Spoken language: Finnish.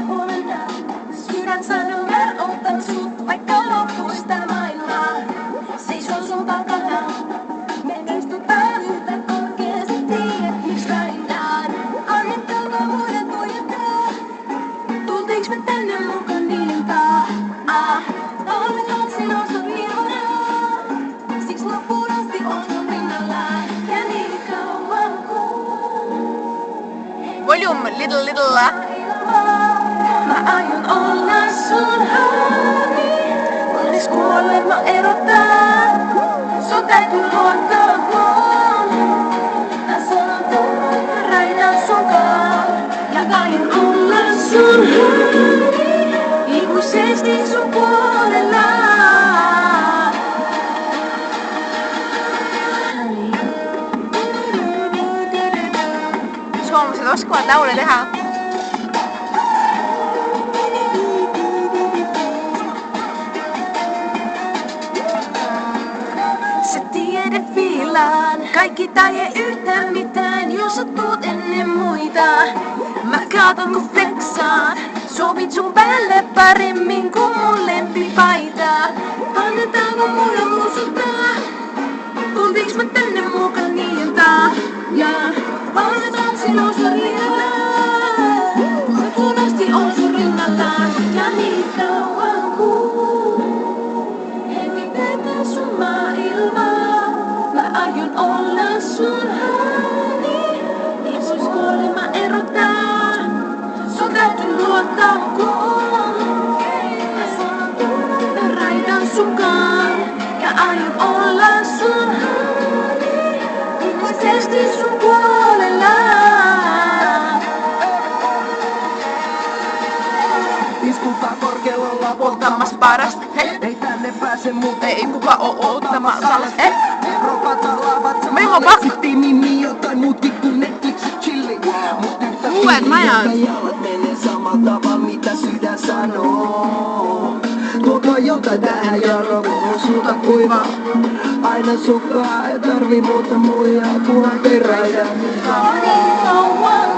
huomenna. Sydän sanoo, mä otan sut, vaikka loppuista maailmaa. Seison sun takana, me istutaan yhtä korkeasti, tiedät miks väinään. Annettaako muiden tuijottaa, tultiiks me tänne mukaan niiltaa? Olen sinusta vihoraa, siksi loppuun asti on sun rinnallaan. Ja niin kauan Volume, little. mä aion olla sun hani, kunnes kuolema erottaa. Sun täytyy luottaa muun. Mä sanon tämän, mä räjän sunkaan. Ja aion olla sun hani, ikuisesti sun puolella. Suomalaiset oskavad laule teha. Sä tiedät viilaan, kaikki tai ei yhtään mitään, jos sä tuut ennen muita. Mä katon kun flexaan, sopit sun päälle paremmin kuin mun lempipaita. Annetaanko mulla muistuttaa, tultiiks mä tänne mukaan niiltä? Ja annetaan sinusta rinnallaan, loppuun asti on sun rinnallaan. Ja niin kauan hengitetään sun maailmaa. Mä aion olla sun hani, niin vois kuolema erottaa. Sun täytyy luottaa kun mä sanon tunnan, mä raidan sunkaan. Ja aion olla sun hani, ikuisesti sun puolella. Iskupaa korkealla ollaan Polttamassa parasta, Ei tänne pääse muuten, ei kuka oo ottamaan sallas, Rokataan laavat Meillä on samalle. Sitten Mimi jotain muutkin kuin Netflix ja chilli. Mut yhtä Uudet majat. jalat menee samalla tavalla mitä sydän sanoo. Tuokaa jotain tähän jarro, kun on sulta kuiva. Aina sukkaa, ei tarvi muuta muijaa, kunhan peräitä. Niin kauan